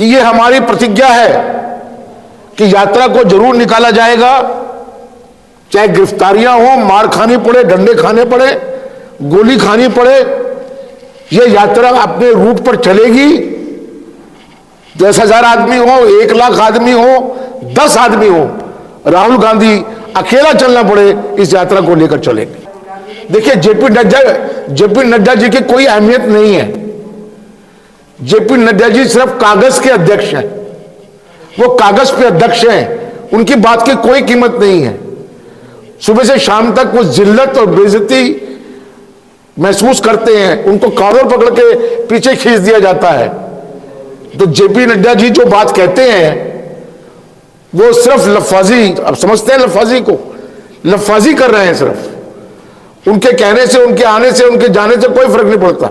कि ये हमारी प्रतिज्ञा है कि यात्रा को जरूर निकाला जाएगा, चाहे गिरफ्तारियां हो, मार खानी पड़े, डंडे खाने पड़े, गोली खानी पड़े, ये यात्रा अपने रूट पर चलेगी। 10,000 आदमी हो, 1 लाख आदमी हो, 10 आदमी हो, राहुल गांधी अकेला चलना पड़े, इस यात्रा को लेकर चलेंगे। देखिए, जेपी नड्डा जी की कोई अहमियत नहीं है। जेपी नड्डा जी सिर्फ कागज के अध्यक्ष हैं, वो कागज पे अध्यक्ष हैं, उनकी बात की कोई कीमत नहीं है। सुबह से शाम तक वो जिल्लत और बेइज्जती महसूस करते हैं, उनको कॉलर पकड़ के पीछे खींच दिया जाता है। तो जेपी नड्डा जी जो बात कहते हैं वो सिर्फ लफाजी, अब समझते हैं लफाजी को, लफाजी कर रहे हैं सिर्फ। उनके कहने से, उनके आने से, उनके जाने से कोई फर्क नहीं पड़ता।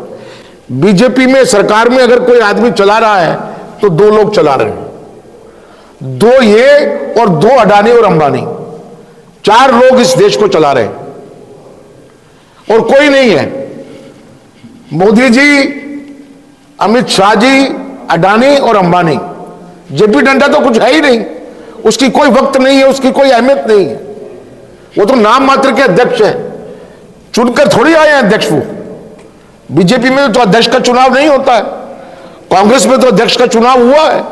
बीजेपी में, सरकार में अगर कोई आदमी चला रहा है तो 2 लोग चला रहे हैं, 2 ये और 2 अडानी और अंबानी, 4 लोग इस देश को चला रहे हैं और कोई नहीं है। मोदी जी, अमित शाह जी, अडानी और अंबानी। जेपी नड्डा तो कुछ है ही नहीं, उसकी कोई वक्त नहीं है, उसकी कोई अहमियत नहीं है। वो तो नाम मात्र के अध्यक्ष है, चुनकर थोड़ी आए हैं अध्यक्ष। वो बीजेपी में तो अध्यक्ष का चुनाव नहीं होता है, कांग्रेस में तो अध्यक्ष का चुनाव हुआ है।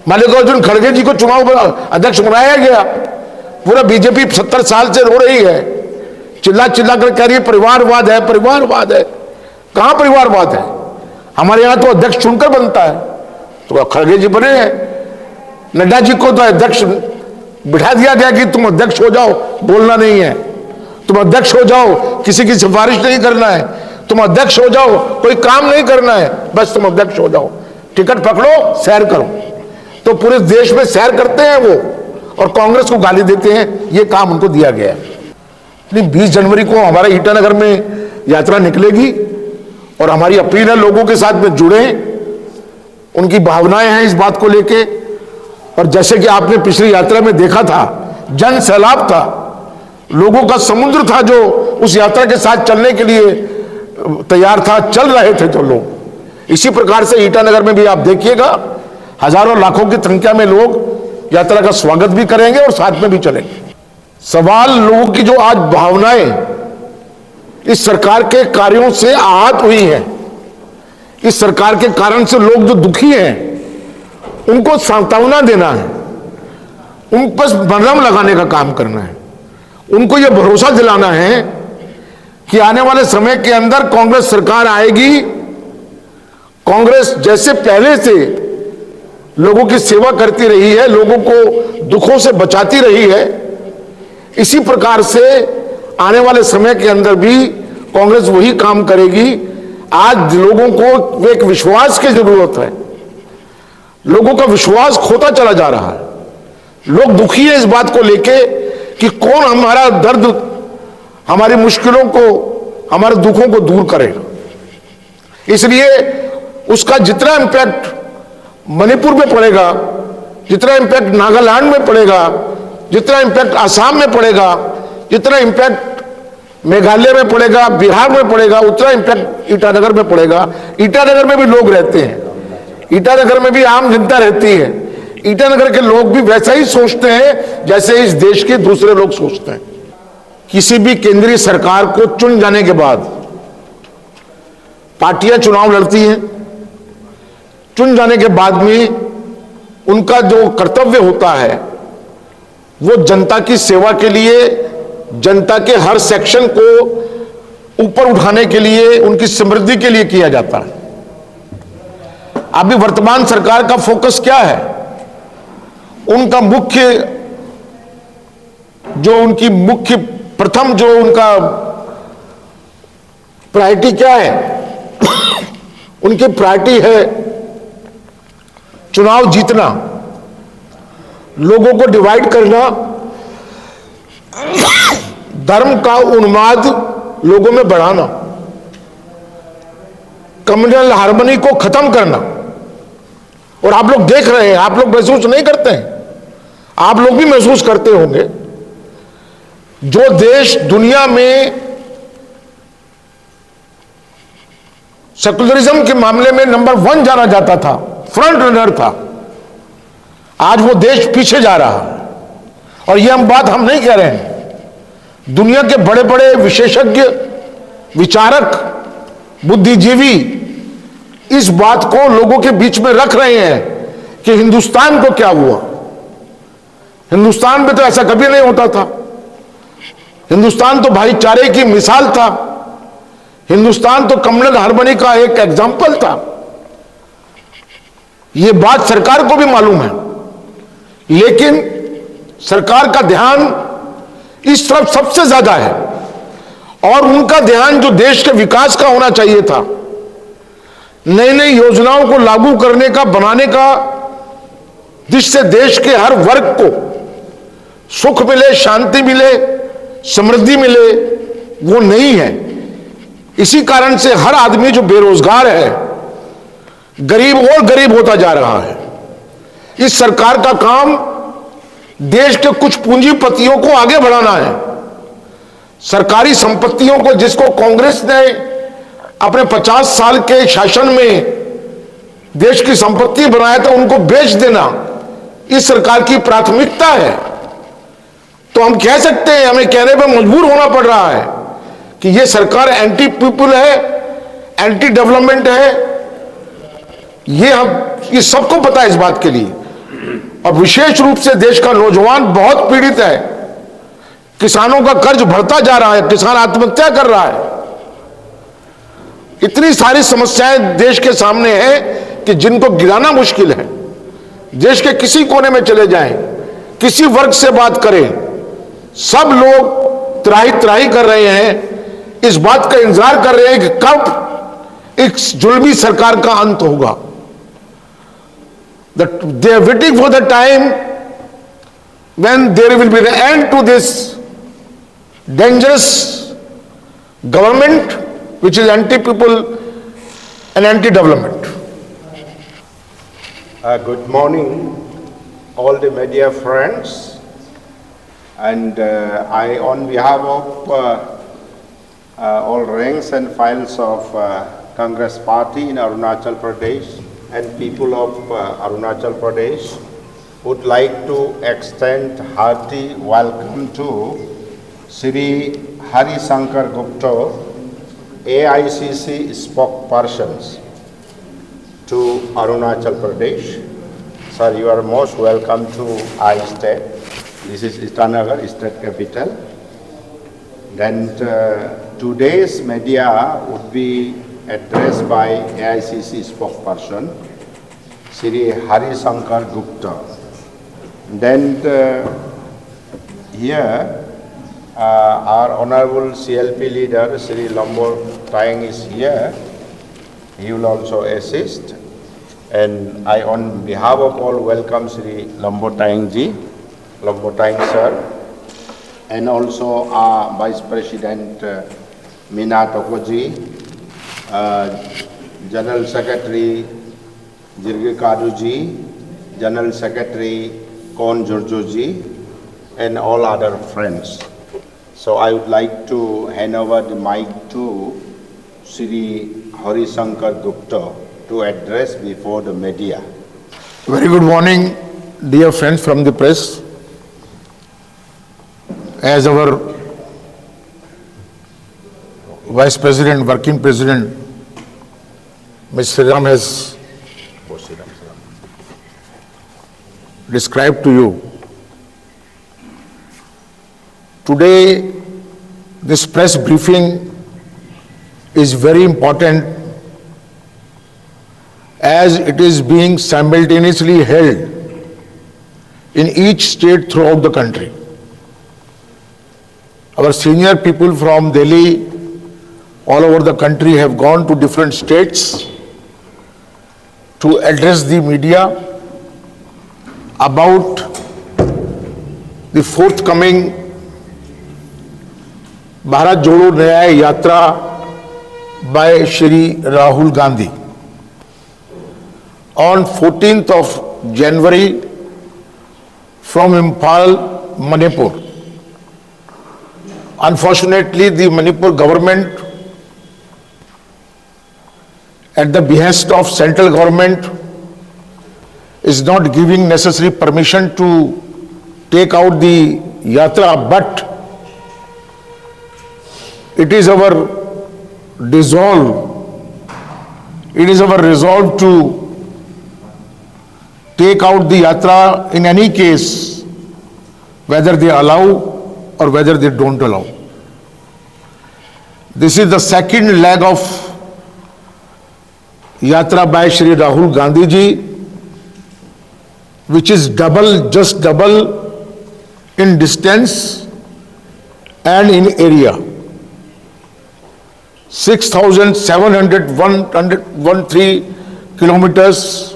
मल्लिकार्जुन खड़गे जी को चुनाव अध्यक्ष बनाया गया। पूरा बीजेपी 70 साल से रो रही है, चिल्ला चिल्ला कर कह रही है परिवारवाद है, परिवारवाद है। कहां परिवारवाद है? हमारे यहां तो अध्यक्ष चुनकर बनता है। तो खड़गे जी बने हैं, नड्डा जी को तो अध्यक्ष बिठा दिया गया कि तुम अध्यक्ष हो जाओ, बोलना नहीं है, तुम अध्यक्ष हो जाओ, किसी की सिफारिश नहीं करना है, तुम अध्यक्ष हो जाओ, कोई काम नहीं करना है, बस तुम अध्यक्ष हो जाओ, टिकट पकड़ो, सैर करो। तो पूरे देश में सैर करते हैं वो, और कांग्रेस को गाली देते हैं। ये काम उनको दिया गया है। 20 जनवरी को हमारे ईटानगर में यात्रा निकलेगी और हमारी अपील है लोगों के साथ में जुड़े, उनकी भावनाएं हैं इस बात को लेके। और जैसे कि आपने पिछली यात्रा में देखा था, जन सैलाब था, लोगों का समुद्र था जो उस यात्रा के साथ चलने के लिए तैयार था, चल रहे थे जो लोग। इसी प्रकार से ईटानगर में भी आप देखिएगा, हजारों लाखों की संख्या में लोग यात्रा का स्वागत भी करेंगे और साथ में भी चलेंगे। सवाल लोगों की जो आज भावनाएं इस सरकार के कार्यों से आहत हुई है, इस सरकार के कारण से लोग जो दुखी हैं, उनको सांत्वना देना है, उन पर मरहम लगाने का काम करना है, उनको यह भरोसा दिलाना है कि आने वाले समय के अंदर कांग्रेस सरकार आएगी। कांग्रेस जैसे पहले से लोगों की सेवा करती रही है, लोगों को दुखों से बचाती रही है, इसी प्रकार से आने वाले समय के अंदर भी कांग्रेस वही काम करेगी। आज लोगों को एक विश्वास की जरूरत है, लोगों का विश्वास खोता चला जा रहा है। लोग दुखी है इस बात को लेके कि कौन हमारा दर्द, हमारी मुश्किलों को, हमारे दुखों को दूर करेगा। इसलिए उसका जितना इंपैक्ट मणिपुर में पड़ेगा, जितना इंपैक्ट नागालैंड में पड़ेगा, जितना इंपैक्ट आसाम में पड़ेगा, जितना इंपैक्ट मेघालय में पड़ेगा, बिहार में पड़ेगा, उतना इंपैक्ट ईटानगर में पड़ेगा। ईटानगर में भी लोग रहते हैं, ईटानगर में भी आम जनता रहती है। ईटानगर के लोग भी वैसा ही सोचते हैं जैसे इस देश के दूसरे लोग सोचते हैं। किसी भी केंद्रीय सरकार को चुन जाने के बाद पार्टियां चुनाव लड़ती हैं, चुन जाने के बाद में उनका जो कर्तव्य होता है वो जनता की सेवा के लिए, जनता के हर सेक्शन को ऊपर उठाने के लिए, उनकी समृद्धि के लिए किया जाता है। अभी वर्तमान सरकार का फोकस क्या है? उनका प्रथम जो उनका प्रायोरिटी क्या है? उनकी प्रायोरिटी है चुनाव जीतना, लोगों को डिवाइड करना, धर्म का उन्माद लोगों में बढ़ाना, कम्युनल हार्मनी को खत्म करना। और आप लोग देख रहे हैं, आप लोग महसूस नहीं करते हैं, आप लोग भी महसूस करते होंगे, जो देश दुनिया में सेकुलरिज्म के मामले में नंबर 1 जाना जाता था, फ्रंट रनर था। आज वो देश पीछे जा रहा है। और ये बात हम नहीं कह रहे हैं, दुनिया के बड़े बड़े विशेषज्ञ, विचारक, बुद्धिजीवी इस बात को लोगों के बीच में रख रहे हैं कि हिंदुस्तान को क्या हुआ। हिंदुस्तान में तो ऐसा कभी नहीं होता था। हिंदुस्तान तो भाईचारे की मिसाल था। हिंदुस्तान तो कम्युनल हार्मनी का एक एग्जाम्पल था। यह बात सरकार को भी मालूम है, लेकिन सरकार का ध्यान इस तरफ सबसे ज्यादा है और उनका ध्यान जो देश के विकास का होना चाहिए था, नई नई योजनाओं को लागू करने का, बनाने का, जिससे देश के हर वर्ग को सुख मिले, शांति मिले, समृद्धि मिले, वो नहीं है। इसी कारण से हर आदमी जो बेरोजगार है, गरीब और गरीब होता जा रहा है। इस सरकार का काम देश के कुछ पूंजीपतियों को आगे बढ़ाना है। सरकारी संपत्तियों को, जिसको कांग्रेस ने अपने 50 साल के शासन में देश की संपत्ति बनाया था, उनको बेच देना इस सरकार की प्राथमिकता है। तो हम कह सकते हैं, हमें कहने पर मजबूर होना पड़ रहा है कि यह सरकार एंटी पीपुल है, एंटी डेवलपमेंट है। ये सबको पता है इस बात के लिए। और विशेष रूप से देश का नौजवान बहुत पीड़ित है। किसानों का कर्ज बढ़ता जा रहा है, किसान आत्महत्या कर रहा है। इतनी सारी समस्याएं देश के सामने हैं कि जिनको गिनाना मुश्किल है। देश के किसी कोने में चले जाएं, किसी वर्ग से बात करें, सब लोग त्राही त्राही कर रहे हैं, इस बात का इंतजार कर रहे हैं कि कब इस जुल्मी सरकार का अंत होगा। They are waiting for the time when there will be the end to this dangerous government which is anti-people and anti-development. Good morning, all the media friends, and I, on behalf of all ranks and files of Congress Party in Arunachal Pradesh and people of Arunachal Pradesh, would like to extend hearty welcome to Shri Hari Shankar Gupta, AICC spokespersons to Arunachal Pradesh. Sir, you are most welcome to I-State. This is Itanagar, state capital. Then today's media would be addressed by AICC spokesperson, Shri Hari Shankar Gupta. Then here our Honorable CLP leader, Shri Lombo Tayang is here. He will also assist. And I, on behalf of all, welcome Shri Lombo Tayang ji, Lombo Tayang sir, and also our Vice President Meena Tokoji, General Secretary Jirgi Kadu ji, General Secretary Kon Giorgio ji, and all other friends. So I would like to hand over the mic to Shri Hari Shankar Gupta to address before the media. Very good morning, dear friends from the press. As our Vice President, Working President, Mr. Ram has described to you, today this press briefing is very important as it is being simultaneously held in each state throughout the country. Our senior people from Delhi, all over the country, have gone to different states to address the media about the forthcoming Bharat Jodo Nyaya Yatra by Shri Rahul Gandhi on 14th of January from Imphal, Manipur. Unfortunately, the Manipur government, at the behest of central government, is not giving necessary permission to take out the yatra, but it is our resolve to take out the yatra in any case, whether they allow or whether they don't allow. This is the second leg of yatra by Shri Rahul Gandhi ji, which is just double in distance and in area. 6,713 kilometers,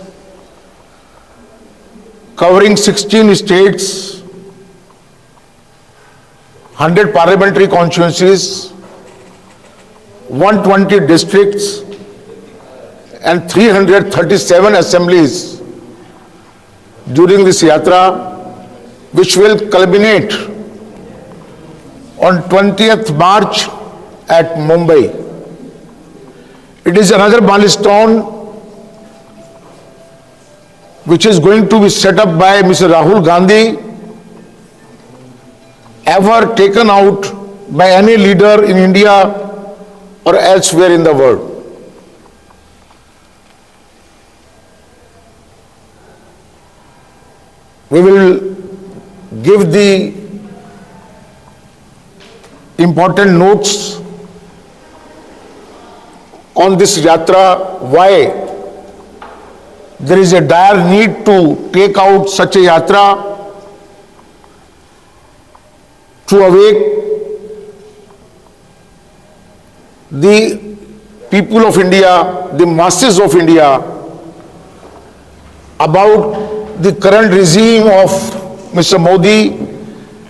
covering 16 states, 100 parliamentary constituencies, 120 districts, and 337 assemblies during this yatra, which will culminate on 20th March at Mumbai. It is another milestone which is going to be set up by Mr. Rahul Gandhi, ever taken out by any leader in India or elsewhere in the world. We will give the important notes on this yatra, why there is a dire need to take out such a yatra to awake the people of India, the masses of India, about the current regime of Mr. Modi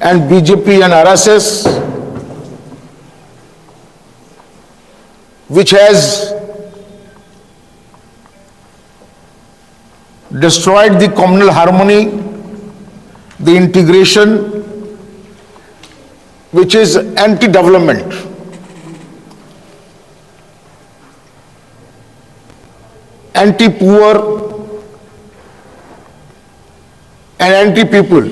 and BJP and RSS, which has destroyed the communal harmony, the integration, which is anti-development. Anti-poor and anti-people.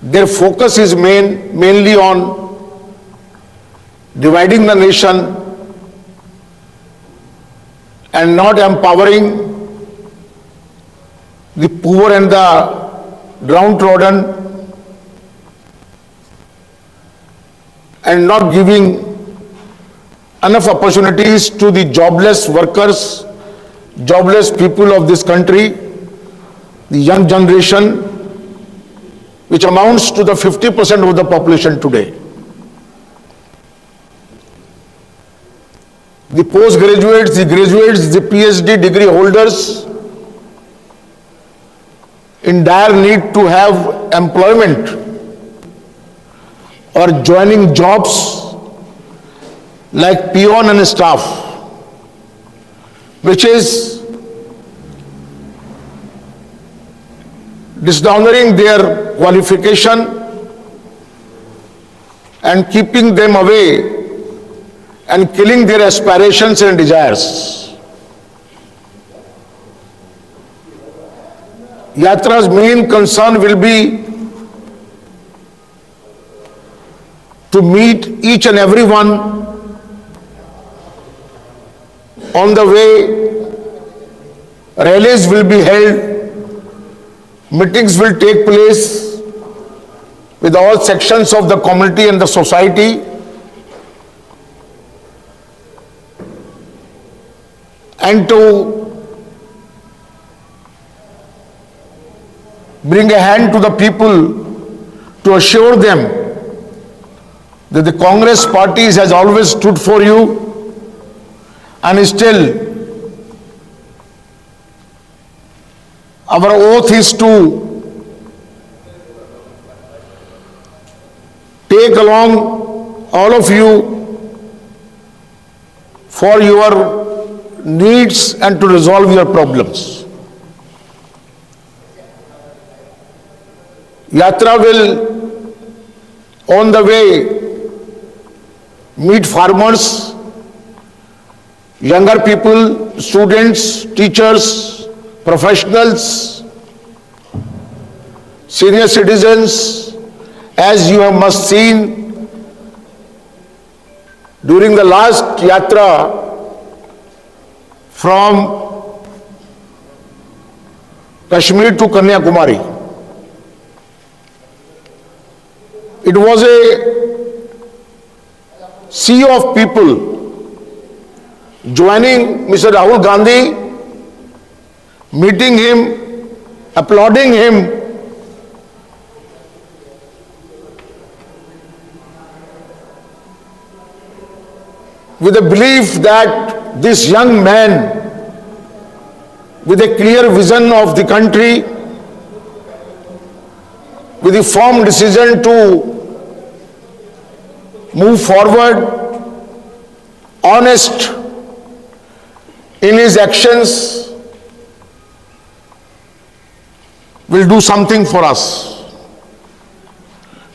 Their focus is mainly on dividing the nation and not empowering the poor and the downtrodden, and not giving enough opportunities to the jobless workers, jobless people of this country, the young generation, which amounts to the 50% of the population today. The postgraduates, the graduates, the PhD degree holders in dire need to have employment or joining jobs like peon and staff, which is dishonoring their qualification and keeping them away and killing their aspirations and desires. Yatra's main concern will be to meet each and every one on the way. Rallies will be held, meetings will take place with all sections of the community and the society, and to bring a hand to the people to assure them that the Congress party has always stood for you and still our oath is to take along all of you for your needs and to resolve your problems. Yatra will on the way meet farmers younger people, students, teachers, professionals, senior citizens, as you have must seen during the last yatra from Kashmir to Kanyakumari. It was a sea of people joining Mr. Rahul Gandhi, meeting him, applauding him, with the belief that this young man with a clear vision of the country, with a firm decision to move forward, honest in his actions, will do something for us,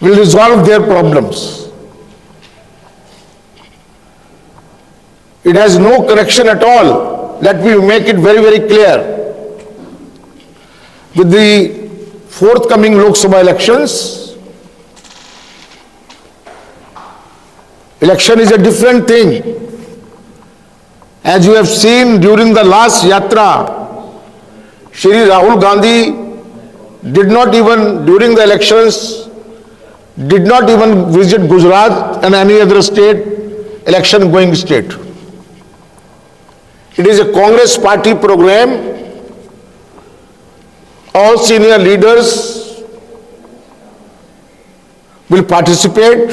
will resolve their problems. It has no connection at all. Let me make it very, very clear. With the forthcoming Lok Sabha elections, election is a different thing. As you have seen during the last yatra, Shri Rahul Gandhi did not even, during the elections, did not even visit Gujarat and any other state, election going state. It is a Congress party program. All senior leaders will participate.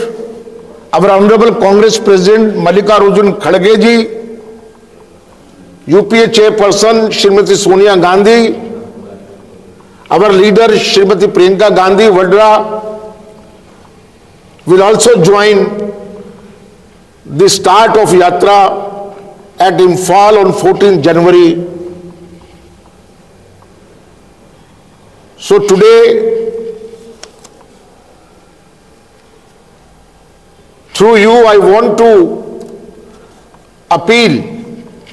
Our Honorable Congress President Mallikarjun Kharge ji, UPA Chairperson Srimati Sonia Gandhi, our leader Srimati Priyanka Gandhi Vadra will also join the start of Yatra at Imphal on 14th January. So today, through you, I want to appeal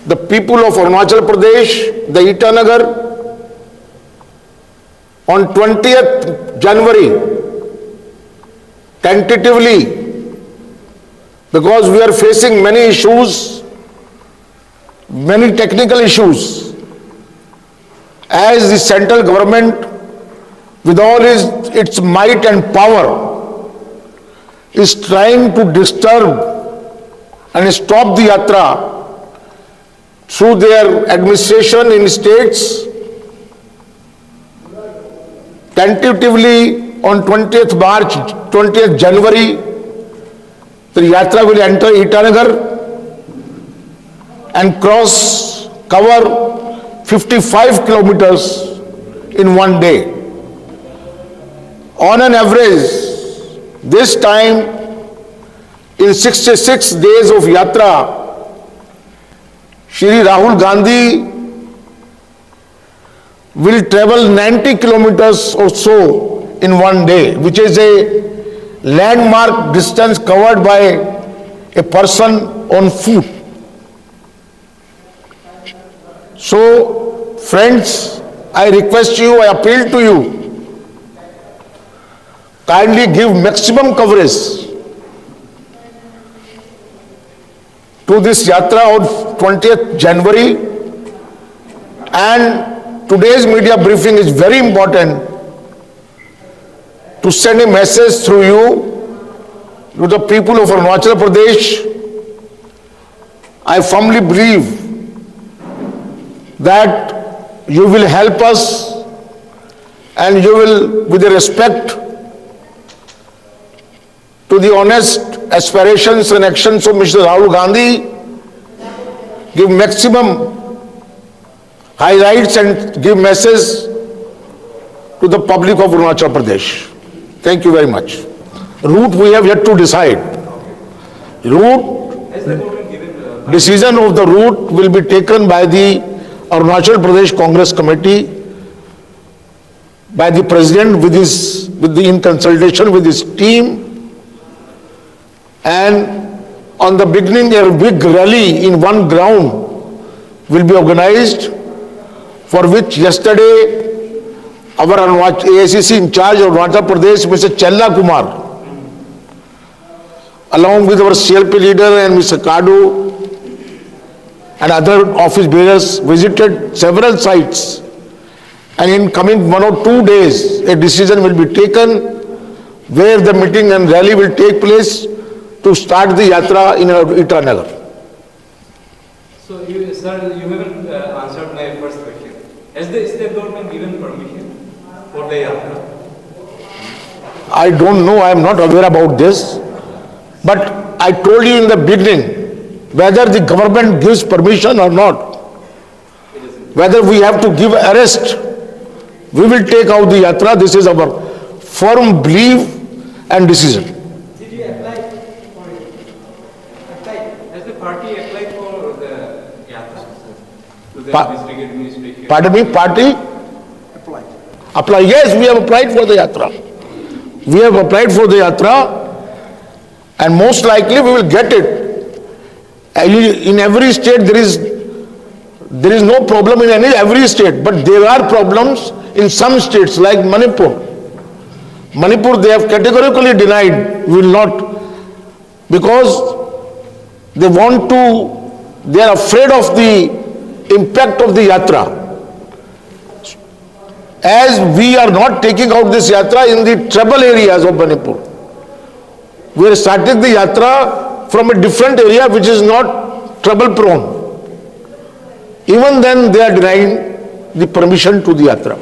the people of Arunachal Pradesh, the Itanagar, on 20th January, tentatively, because we are facing many issues, many technical issues, as the central government with all its might and power is trying to disturb and stop the yatra through their administration in states. Tentatively on 20th March, 20th January, the yatra will enter Itanagar and cover 55 kilometers in one day. On an average, this time in 66 days of yatra, Shri Rahul Gandhi will travel 90 kilometers or so in one day, which is a landmark distance covered by a person on foot. So, friends, I request you, I appeal to you, kindly give maximum coverage to this yatra on 20th January, and today's media briefing is very important to send a message through you to the people of Arunachal Pradesh. I firmly believe that you will help us and you will, with the respect to the honest aspirations and actions of Mr. Rahul Gandhi, give maximum highlights and give message to the public of Arunachal Pradesh. Thank you very much. Route we have yet to decide. Decision of the route will be taken by the Arunachal Pradesh Congress Committee, by the President in consultation with his team, and on the beginning a big rally in one ground will be organized, for which yesterday our AICC in charge of Arunachal Pradesh, Mr. Chella Kumar, along with our CLP leader and Mr. Kadu and other office bearers, visited several sites, and in coming 1 or 2 days a decision will be taken where the meeting and rally will take place to start the yatra in Itanagar. So, sir, you haven't answered my first question. Has the state government given permission for the yatra? I don't know, I am not aware about this, but I told you in the beginning, whether the government gives permission or not, whether we have to give arrest, we will take out the yatra. This is our firm belief and decision. Did you apply for it? Has the party applied for the yatra to the district administration? Pardon me, party? Apply. Yes, we have applied for the yatra. We have applied for the yatra, and most likely we will get it. In every state there is no problem in every state, but there are problems in some states like Manipur. Manipur, they have categorically denied, we will not, because they are afraid of the impact of the yatra. As we are not taking out this yatra in the trouble areas of Manipur, we are starting the yatra from a different area which is not trouble prone. Even then they are denying the permission to the yatra.